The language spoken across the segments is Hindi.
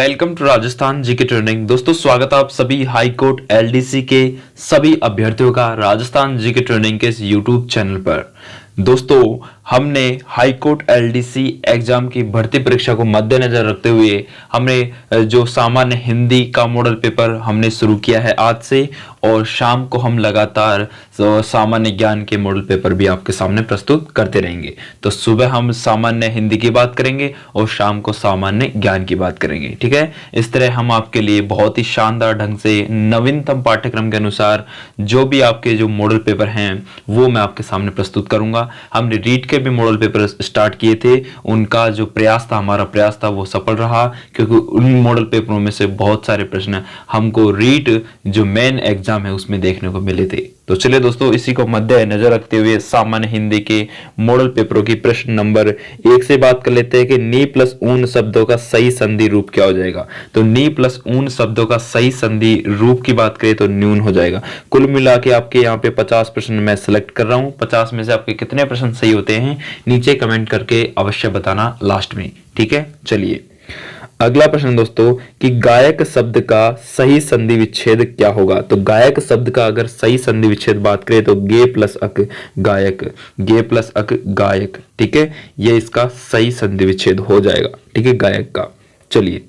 Welcome to Rajasthan GK training. दोस्तों स्वागत है आप सभी हाई कोर्ट एलडीसी के सभी अभ्यर्थियों का राजस्थान जीके ट्रेनिंग के इस यूट्यूब चैनल पर। दोस्तों हमने हाई कोर्ट एलडीसी एग्जाम की भर्ती परीक्षा को मद्देनजर रखते हुए हमने जो सामान्य हिंदी का मॉडल पेपर हमने शुरू किया है आज से, और शाम को हम लगातार सामान्य ज्ञान के मॉडल पेपर भी आपके सामने प्रस्तुत करते रहेंगे। तो सुबह हम सामान्य हिंदी की बात करेंगे और शाम को सामान्य ज्ञान की बात करेंगे, ठीक है। इस तरह हम आपके लिए बहुत ही शानदार ढंग से नवीनतम पाठ्यक्रम के अनुसार जो भी आपके जो मॉडल पेपर हैं वो मैं आपके सामने प्रस्तुत करूंगा। हमने रीट के भी मॉडल पेपर स्टार्ट किए थे, उनका जो प्रयास था, हमारा प्रयास था, वो सफल रहा, क्योंकि उन मॉडल पेपरों में से बहुत सारे प्रश्न हमको रीट जो मेन एग्जाम है उसमें देखने को मिले थे। तो चलिए दोस्तों, इसी को मद्देनजर रखते हुए सामान्य हिंदी के मॉडल पेपरों की प्रश्न नंबर 1 से बात कर लेते हैं कि नी प्लस ऊन शब्दों का सही संधि रूप क्या हो जाएगा। तो नी प्लस ऊन शब्दों का सही संधि रूप की बात करें तो न्यून हो जाएगा। कुल मिला के आपके यहाँ पे 50 प्रश्न मैं सिलेक्ट कर रहा हूँ। 50 में से आपके कितने प्रश्न सही होते हैं नीचे कमेंट करके अवश्य बताना लास्ट में, ठीक है। चलिए अगला प्रश्न दोस्तों कि गायक शब्द का सही संधि विच्छेद क्या होगा। तो गायक शब्द का अगर सही संधि विच्छेद बात करें तो गे प्लस अक गायक, गे प्लस अक गायक, ठीक है। ये इसका सही संधि विच्छेद हो जाएगा, ठीक है, गायक का। चलिए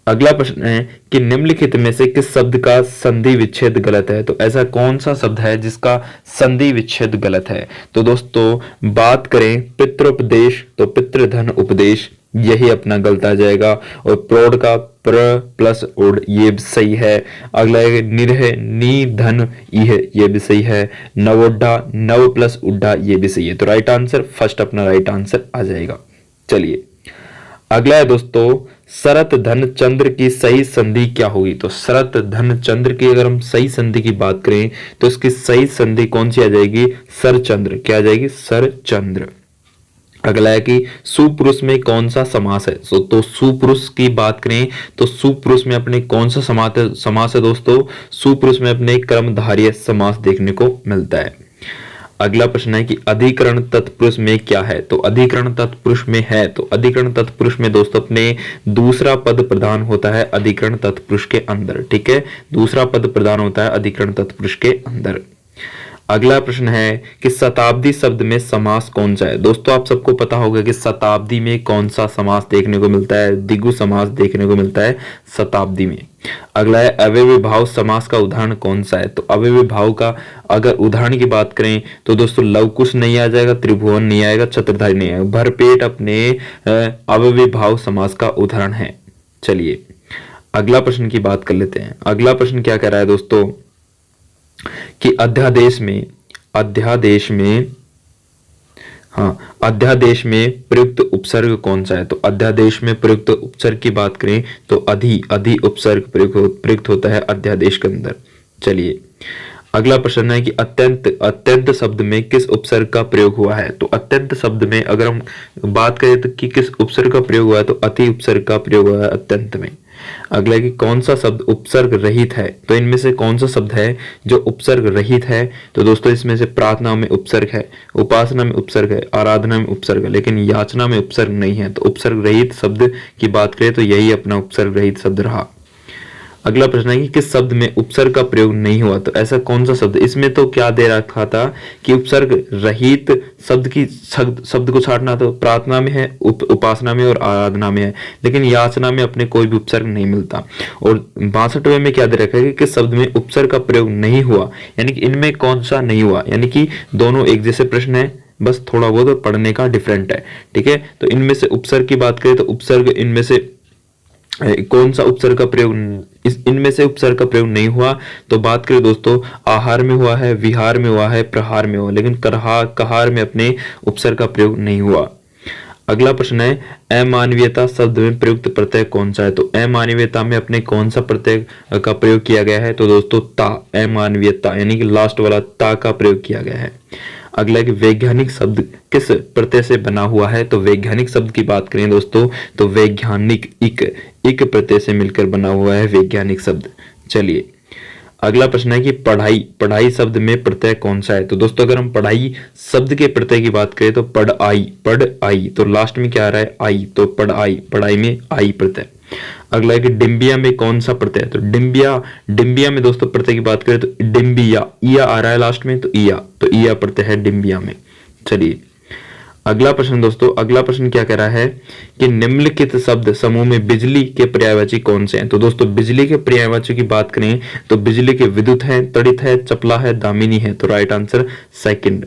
अगला प्रश्न है कि निम्नलिखित में से किस शब्द का संधि विच्छेद गलत है। तो ऐसा कौन सा शब्द है जिसका संधि विच्छेद गलत है। तो दोस्तों बात करें पितृोपदेश, तो पितृधन उपदेश, यही अपना गलत आ जाएगा। और प्रौढ़ का प्र प्लस उड़, ये भी सही है। अगला है निरह, नी धन इह, ये भी सही है। नवोड्ढा, नव प्लस उड्ढा, ये भी सही है। तो राइट आंसर फर्स्ट अपना राइट आंसर आ जाएगा। चलिए अगला है दोस्तों शरत धन चंद्र की सही संधि क्या होगी। तो शरत धन चंद्र की अगर हम सही संधि की बात करें तो इसकी सही संधि कौन सी आ जाएगी, सरचंद्र, क्या आ जाएगी, सरचंद्र। अगला है कि सुपुरुष में कौन सा समास है। तो सुपुरुष की बात करें तो सुपुरुष में अपने कौन सा समास है दोस्तों, सुपुरुष में अपने कर्मधारय समास देखने को मिलता है। अगला प्रश्न है कि अधिकरण तत्पुरुष में क्या है। तो अधिकरण तत्पुरुष में है, तो अधिकरण तत्पुरुष में दोस्तों अपने दूसरा पद प्रधान होता है अधिकरण तत्पुरुष के अंदर, ठीक है। दूसरा पद प्रधान होता है अधिकरण तत्पुरुष के अंदर। अगला प्रश्न है कि शताब्दी शब्द में समास कौन सा है। दोस्तों आप सबको पता होगा कि शताब्दी में कौन सा समास देखने को मिलता है, द्विगु समास देखने को मिलता है शताब्दी में। अगला है अव्ययी भाव समास का उदाहरण कौन सा है। तो अव्ययी भाव का अगर उदाहरण की बात करें तो दोस्तों लवकुश नहीं आ जाएगा, त्रिभुवन नहीं आएगा, छत्रधारी नहीं आएगा, भरपेट अपने अव्ययी भाव समास का उदाहरण है। चलिए अगला प्रश्न की बात कर लेते हैं। अगला प्रश्न क्या कह रहा है दोस्तों कि अध्यादेश में प्रयुक्त उपसर्ग कौन सा है। तो अध्यादेश में प्रयुक्त उपसर्ग की बात करें तो अधि उपसर्ग प्रयुक्त होता है अध्यादेश के अंदर। चलिए अगला प्रश्न है कि अत्यंत शब्द में किस उपसर्ग का प्रयोग हुआ है। तो अत्यंत शब्द में अगर हम बात करें तो कि किस उपसर्ग का प्रयोग हुआ है, तो अति उपसर्ग का प्रयोग हुआ है अत्यंत में। अगला कि कौन सा शब्द उपसर्ग रहित है। तो इनमें से कौन सा शब्द है जो उपसर्ग रहित है। तो दोस्तों इसमें से प्रार्थना में उपसर्ग है, उपासना में उपसर्ग है, आराधना में उपसर्ग है, लेकिन याचना में उपसर्ग नहीं है। तो उपसर्ग रहित शब्द की बात करें तो यही अपना उपसर्ग रहित शब्द रहा। अगला प्रश्न है कि किस शब्द में उपसर्ग का प्रयोग नहीं हुआ। तो ऐसा कौन सा शब्द, इसमें तो क्या दे रखा था कि उपसर्ग रहित शब्द को छाटना। तो प्रार्थना में है, उपासना में और आराधना में है, लेकिन याचना में अपने कोई भी उपसर्ग नहीं मिलता। और 62वें में क्या दे रखा है कि किस शब्द में उपसर्ग का प्रयोग नहीं हुआ, यानी कि इनमें कौन सा नहीं हुआ, यानी कि दोनों एक जैसे प्रश्न है, बस थोड़ा बहुत पढ़ने का डिफरेंट है, ठीक है। तो इनमें से उपसर्ग की बात करें तो उपसर्ग इनमें से कौन सा उपसर्ग का प्रयोग, इनमें से उपसर्ग का प्रयोग नहीं हुआ। तो बात करें दोस्तों आहार में हुआ है, विहार में हुआ है, प्रहार में हुआ, लेकिन कहार में अपने उपसर्ग का प्रयोग नहीं हुआ। अगला प्रश्न है अमानवीयता शब्द में प्रयुक्त प्रत्यय कौन सा है। तो अमानवीयता में अपने कौन सा प्रत्यय का प्रयोग किया गया है। तो दोस्तों ता, अमानवीयता यानी कि लास्ट वाला ता का प्रयोग किया गया है। अगला कि वैज्ञानिक शब्द किस प्रत्यय से बना हुआ है। तो वैज्ञानिक शब्द की बात करें दोस्तों तो वैज्ञानिक इक प्रत्यय से मिलकर बना हुआ है वैज्ञानिक शब्द। चलिए अगला प्रश्न है कि पढ़ाई शब्द में प्रत्यय कौन सा है। तो दोस्तों अगर हम पढ़ाई शब्द के प्रत्यय की बात करें तो पढ़ आई, तो लास्ट में क्या आ रहा है आई, तो पढ़ाई में आई प्रत्यय। अगला है कि डिम्बिया में कौन सा प्रत्यय है? तो डिम्बिया में दोस्तों प्रत्यय की बात करें तो डिम्बिया, इया आ रहा है लास्ट में, तो इया प्रत्यय है डिम्बिया में। चलिए अगला प्रश्न दोस्तों, अगला प्रश्न क्या कह रहा है कि निम्नलिखित शब्द समूह में बिजली के पर्यायवाची कौन से हैं? तो दोस्तों बिजली के पर्यायवाची की बात करें तो बिजली के विद्युत है, तड़ित है, चपला है, दामिनी है। तो राइट आंसर सेकंड।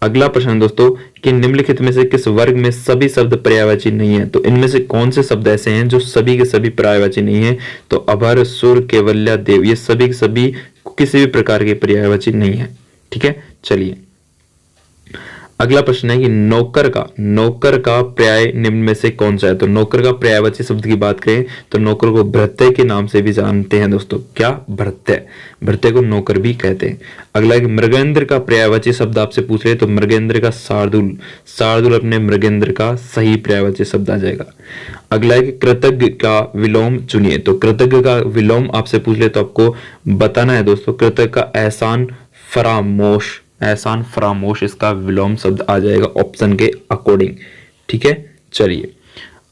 अगला प्रश्न दोस्तों कि निम्नलिखित में से किस वर्ग में सभी शब्द पर्यायवाची नहीं है? तो इनमें से कौन से शब्द ऐसे हैं जो सभी के सभी पर्यायवाची नहीं है? तो अभर, सुर, केवल्या, देव, ये सभी के सभी किसी भी प्रकार के पर्यायवाची नहीं है। ठीक है, चलिए अगला प्रश्न है कि नौकर का पर्याय निम्न में से कौन सा है? तो नौकर का पर्यायवाची शब्द की बात करें तो नौकर को भृत्य के नाम से भी जानते हैं दोस्तों। क्या? भृत्य को नौकर भी कहते हैं। अगला है कि मृगेंद्र का पर्यायवाची शब्द आपसे पूछ रहे तो मृगेंद्र का शार्दूल अपने मृगेंद्र का सही पर्यायवाची शब्द आ जाएगा। अगला है कि कृतज्ञ का विलोम चुनिए। तो कृतज्ञ का विलोम आपसे पूछ ले तो आपको बताना है दोस्तों, कृतज्ञ का एहसान फरामोश इसका विलोम शब्द आ जाएगा ऑप्शन के अकॉर्डिंग। ठीक है, चलिए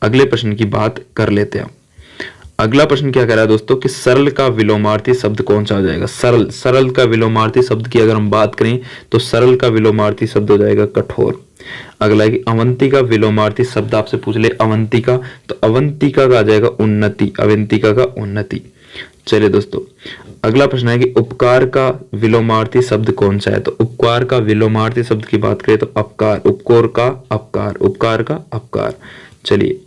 अगले प्रश्न की बात कर लेते हैं। अगला प्रश्न क्या कह रहा है दोस्तों कि सरल का विलोमार्थी शब्द कौन सा हो जाएगा? सरल का विलोमार्थी शब्द की अगर हम बात करें तो सरल का विलोमार्थी शब्द हो जाएगा कठोर। अगला है कि अवंती का विलोमार्थी शब्द आपसे पूछ ले अवंतिका, तो अवंतिका का आ जाएगा उन्नति, अवंतिका का उन्नति। चलिए दोस्तों अगला प्रश्न है कि उपकार का विलोमार्थी शब्द कौन सा है? तो उपकार का विलोमार्थी शब्द की बात करें तो अपकार, उपकार का अपकार। चलिए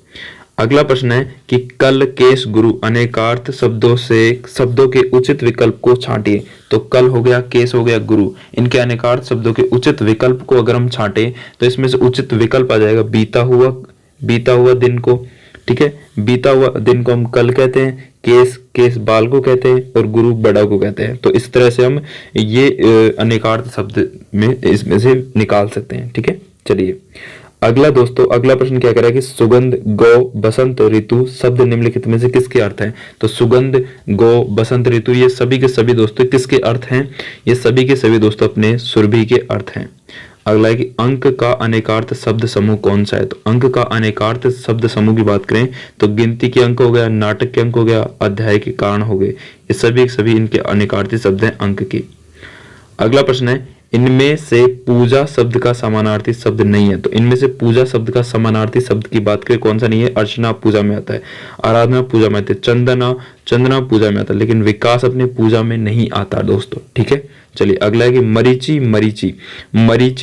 अगला प्रश्न है कि कल, केश, गुरु अनेकार्थ शब्दों के उचित विकल्प को छांटिए। तो कल हो गया, केस हो गया, गुरु, इनके अनेकार्थ शब्दों के उचित विकल्प को अगर हम छांटे तो इसमें से उचित विकल्प आ जाएगा बीता हुआ दिन को। ठीक है, बीता हुआ दिन को हम कल कहते हैं, केस बाल को कहते हैं और गुरु बड़ा को कहते हैं। तो इस तरह से हम ये अनेकार्थ शब्द में इसमें से निकाल सकते हैं। ठीक है, चलिए अगला दोस्तों, अगला प्रश्न क्या कह रहा है कि सुगंध, गौ, बसंत ऋतु शब्द निम्नलिखित में से किसके अर्थ हैं? तो सुगंध, गौ, बसंत ऋतु ये सभी के सभी दोस्तों किसके अर्थ हैं? ये सभी के सभी दोस्तों अपने सुरभि के अर्थ हैं। अगला है कि अंक का अनेकार्थ शब्द समूह कौन सा है? तो अंक का अनेकार्थ शब्द समूह की बात करें तो गिनती के अंक हो गया, नाटक के अंक हो गया, अध्याय के कारण हो गए, ये सभी इनके अनेकार्थी शब्द हैं अंक के। अगला प्रश्न है इनमें से पूजा शब्द का समानार्थी शब्द नहीं है। तो इनमें से पूजा शब्द का समानार्थी शब्द की बात करें कौन सा नहीं है? अर्चना पूजा में आता है, आराधना पूजा में आता है, चंदना पूजा में आता है, लेकिन विकास अपने पूजा में नहीं आता दोस्तों। ठीक है, चलिए अगला है कि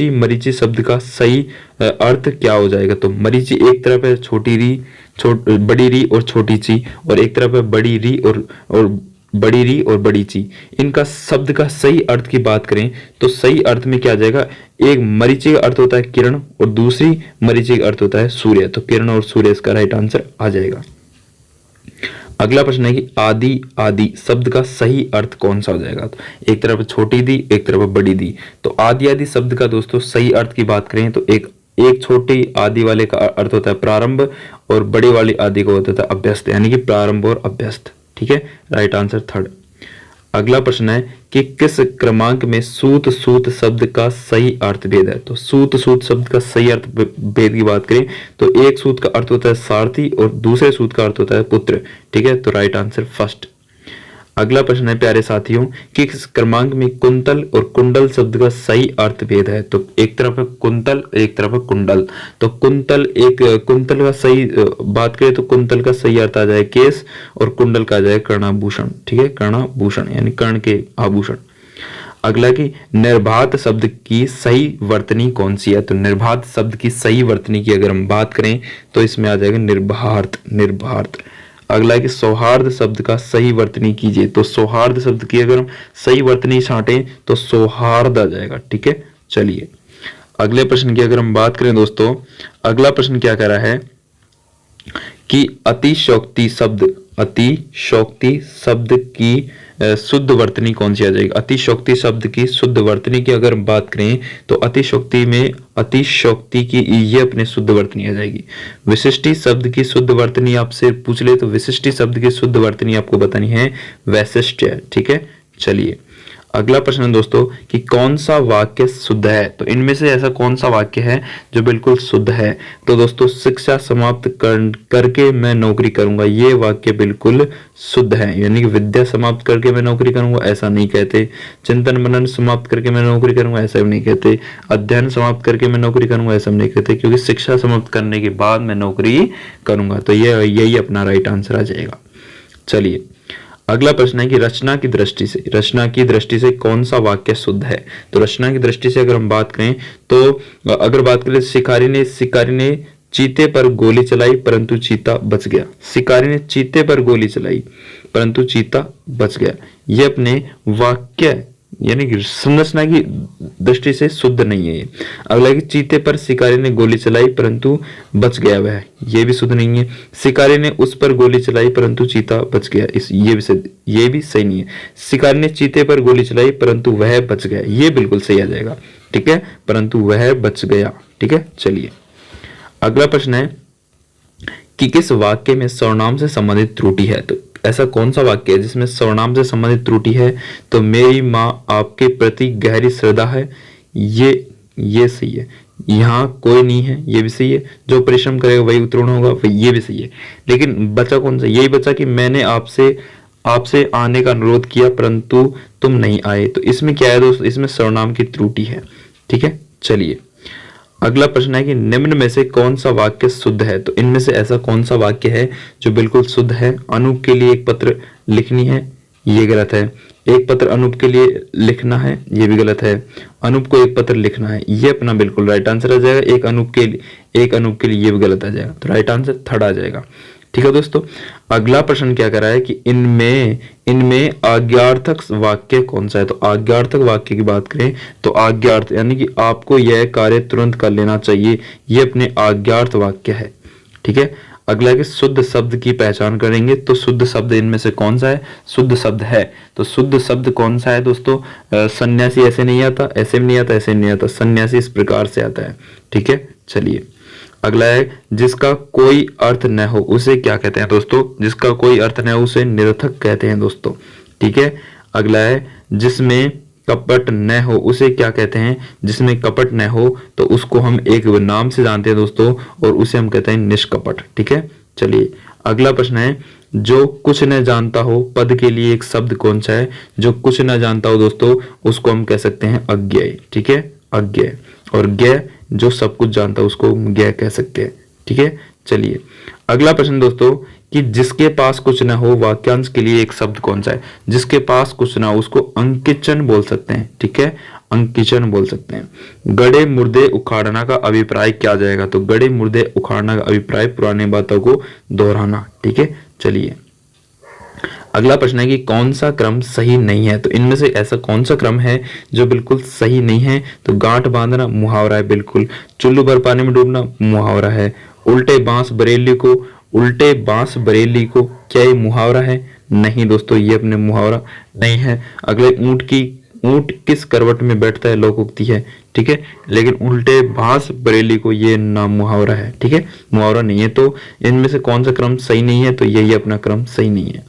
मरीची शब्द का सही अर्थ क्या हो जाएगा? तो मरीची एक तरफ है बड़ी री और छोटी ची, और एक तरफ है बड़ी री और बड़ी ची। इनका शब्द का सही अर्थ की बात करें तो सही अर्थ में क्या आ जाएगा? एक मरीची का अर्थ होता है किरण और दूसरी मरीची का अर्थ होता है सूर्य। तो किरण और सूर्य इसका राइट आंसर आ जाएगा। अगला प्रश्न है कि आदि शब्द का सही अर्थ कौन सा हो जाएगा? तो एक तरफ छोटी दी, एक तरफ बड़ी दी। तो आदि शब्द का दोस्तों सही अर्थ की बात करें तो एक छोटी आदि वाले का अर्थ होता है प्रारंभ और बड़ी वाली आदि का होता है अभ्यस्त, यानी कि प्रारंभ और अभ्यस्त। ठीक है, राइट आंसर थर्ड। अगला प्रश्न है कि किस क्रमांक में सूत शब्द का सही अर्थ भेद है? तो सूत शब्द का सही अर्थ भेद की बात करें तो एक सूत का अर्थ होता है सारथी और दूसरे सूत का अर्थ होता है पुत्र। ठीक है, तो राइट आंसर फर्स्ट। अगला प्रश्न है प्यारे साथियों कि किस क्रमांक में कुंतल और कुंडल शब्द का सही अर्थ भेद है? तो एक तरफ है कुंतल, एक तरफ है कुंडल। तो कुंतल का सही बात करें तो कुंतल का सही अर्थ आ जाए केस और कुंडल का आ जाए कर्णाभूषण। ठीक है, कर्णाभूषण यानी कर्ण के आभूषण। अगला कि निर्भात शब्द की सही वर्तनी कौन सी है? तो निर्भात शब्द की सही वर्तनी की अगर हम बात करें तो इसमें आ जाएगा निर्भार्त। अगला है कि सौहार्द शब्द का सही वर्तनी कीजिए। तो सौहार्द शब्द की अगर हम सही वर्तनी छांटें तो सौहार्द आ जाएगा। ठीक है, चलिए अगले प्रश्न की अगर हम बात करें दोस्तों, अगला प्रश्न क्या कह रहा है कि अतिशयोक्ति शब्द की शुद्ध वर्तनी कौन सी आ जाएगी? अतिशयोक्ति शब्द की शुद्ध वर्तनी की अगर बात करें तो अतिशयोक्ति की ये अपने शुद्ध वर्तनी आ जाएगी। विशिष्टि शब्द की शुद्ध वर्तनी आपसे पूछ ले तो विशिष्टि शब्द की शुद्ध वर्तनी आपको बतानी है वैशिष्ट्य। ठीक है, चलिए अगला प्रश्न है दोस्तों कि कौन सा वाक्य शुद्ध है। तो इनमें से ऐसा कौन सा वाक्य है जो बिल्कुल शुद्ध है। तो दोस्तों शिक्षा समाप्त करके मैं नौकरी करूंगा, ये वाक्य बिल्कुल शुद्ध है, यानी कि विद्या समाप्त करके मैं नौकरी करूंगा ऐसा नहीं कहते, चिंतन मनन समाप्त करके मैं नौकरी करूंगा ऐसा भी नहीं कहते, अध्ययन समाप्त करके मैं नौकरी करूंगा ऐसा नहीं कहते, क्योंकि शिक्षा समाप्त करने के बाद मैं नौकरी करूंगा। तो ये यही अपना राइट आंसर आ जाएगा। चलिए अगला प्रश्न है कि रचना की दृष्टि से कौन सा वाक्य शुद्ध है। तो रचना की दृष्टि से अगर हम बात करें तो अगर बात करें शिकारी ने चीते पर गोली चलाई परंतु चीता बच गया। शिकारी ने चीते पर गोली चलाई परंतु चीता बच गया, ये अपने वाक्य यानी कि संरचना की दृष्टि से शुद्ध नहीं है। ये अगला कि चीते पर शिकारी ने गोली चलाई परंतु बच गया वह, ये भी शुद्ध नहीं है। शिकारी ने उस पर गोली चलाई परंतु चीता बच गया, ये भी सही नहीं है। शिकारी ने चीते पर गोली चलाई परंतु वह बच गया, ये बिल्कुल सही आ जाएगा, ठीक है, परंतु वह बच गया, ठीक है। चलिए अगला प्रश्न है कि किस वाक्य में सर्वनाम से संबंधित त्रुटि है। तो ऐसा कौन सा वाक्य है जिसमें सर्वनाम से संबंधित त्रुटि है। तो मेरी माँ आपके प्रति गहरी श्रद्धा है, ये सही है। यहाँ कोई नहीं है, ये भी सही है। जो परिश्रम करेगा वही उत्तीर्ण होगा, ये भी सही है। लेकिन बचा कौन सा, यही बचा कि मैंने आपसे आने का अनुरोध किया परंतु तुम नहीं आए। तो इसमें क्या है दोस्तों, इसमें सर्वनाम की त्रुटि है, ठीक है। चलिए अगला प्रश्न है कि निम्न में से कौन सा वाक्य शुद्ध है। तो इनमें से ऐसा कौन सा वाक्य है जो बिल्कुल शुद्ध है। अनूप के लिए एक पत्र लिखनी है, ये गलत है। एक पत्र अनूप के लिए लिखना है, ये भी गलत है। अनूप को एक पत्र लिखना है, ये अपना बिल्कुल राइट आंसर आ जाएगा। एक अनूप के लिए ये भी गलत आ जाएगा, तो राइट आंसर थर्ड आ जाएगा, ठीक है दोस्तों। अगला प्रश्न क्या कर रहा है कि इनमें आज्ञार्थक वाक्य कौन सा है। तो आज्ञार्थक वाक्य की बात करें तो आज्ञार्थ यानी कि आपको यह कार्य तुरंत कर लेना चाहिए, ये अपने आज्ञार्थ वाक्य है, ठीक है। अगला है कि शुद्ध शब्द की पहचान करेंगे। तो शुद्ध शब्द इनमें से कौन सा है, शुद्ध शब्द है। तो शुद्ध शब्द कौन सा है दोस्तों, सन्यासी ऐसे नहीं आता, ऐसे भी नहीं आता, ऐसे नहीं आता, सन्यासी इस प्रकार से आता है, ठीक है। चलिए अगला है जिसका कोई अर्थ न हो उसे क्या कहते हैं दोस्तों। जिसका कोई अर्थ न हो उसे निरर्थक कहते हैं दोस्तों, ठीक है। अगला है जिसमें कपट न हो उसे क्या कहते हैं। जिसमें कपट न हो तो उसको हम एक नाम से जानते हैं दोस्तों, और उसे हम कहते हैं निष्कपट, ठीक है। चलिए अगला प्रश्न है जो कुछ न जानता हो पद के लिए एक शब्द कौन सा है। जो कुछ न जानता हो दोस्तों उसको हम कह सकते हैं अज्ञेय, ठीक है, अज्ञेय। और ज्ञेय जो सब कुछ जानता है उसको ज्ञेय कह सकते हैं, ठीक है। चलिए अगला प्रश्न दोस्तों कि जिसके पास कुछ न हो वाक्यांश के लिए एक शब्द कौन सा है। जिसके पास कुछ ना हो उसको अंकिचन बोल सकते हैं, ठीक है, अंकिचन बोल सकते हैं। गड़े मुर्दे उखाड़ना का अभिप्राय क्या जाएगा। तो गड़े मुर्दे उखाड़ना का अभिप्राय पुरानी बातों को दोहराना, ठीक है। चलिए अगला प्रश्न है कि कौन सा क्रम सही नहीं है। तो इनमें से ऐसा कौन सा क्रम है जो बिल्कुल सही नहीं है। तो गांठ बांधना मुहावरा है बिल्कुल, चुल्लू भर पानी में डूबना मुहावरा है, उल्टे बांस बरेली को क्या ये मुहावरा है। नहीं दोस्तों ये अपने मुहावरा नहीं है। अगले ऊंट किस करवट में बैठता है लोकोक्ति है, ठीक है, लेकिन उल्टे बांस बरेली को ये नाम मुहावरा है, ठीक है, मुहावरा नहीं है। तो इनमें से कौन सा क्रम सही नहीं है। तो यही अपना क्रम सही नहीं है।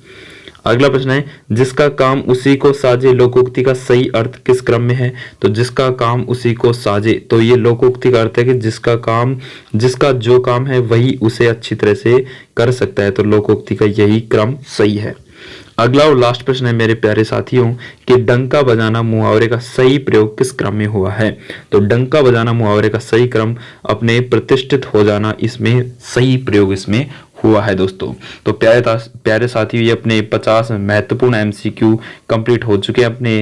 अगला प्रश्न है जिसका काम उसी को साजे लोकोक्ति का सही अर्थ किस क्रम में है। तो जिसका काम उसी को साजे, तो ये लोकोक्ति का अर्थ है कि जिसका जो काम है वही उसे अच्छी तरह से कर सकता है। तो लोकोक्ति का यही क्रम सही है। अगला और लास्ट प्रश्न है मेरे प्यारे साथियों कि डंका बजाना मुहावरे का सही प्रयोग किस क्रम में हुआ है। तो डंका बजाना मुहावरे का सही क्रम अपने प्रतिष्ठित हो जाना, इसमें सही प्रयोग इसमें हुआ है दोस्तों। तो प्यारे साथियों ये अपने 50 महत्वपूर्ण एमसीक्यू कंप्लीट हो चुके हैं अपने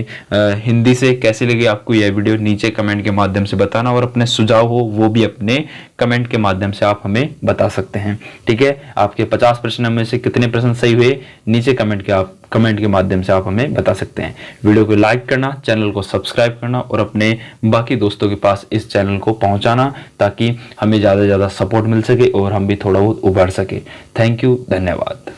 हिंदी से। कैसे लगे आपको यह वीडियो नीचे कमेंट के माध्यम से बताना, और अपने सुझाव हो वो भी अपने कमेंट के माध्यम से आप हमें बता सकते हैं, ठीक है। आपके 50 प्रश्न में से कितने प्रश्न सही हुए नीचे कमेंट के माध्यम से आप हमें बता सकते हैं। वीडियो को लाइक करना, चैनल को सब्सक्राइब करना और अपने बाकी दोस्तों के पास इस चैनल को पहुंचाना, ताकि हमें ज़्यादा से ज़्यादा सपोर्ट मिल सके और हम भी थोड़ा बहुत उभर सके। थैंक यू, धन्यवाद।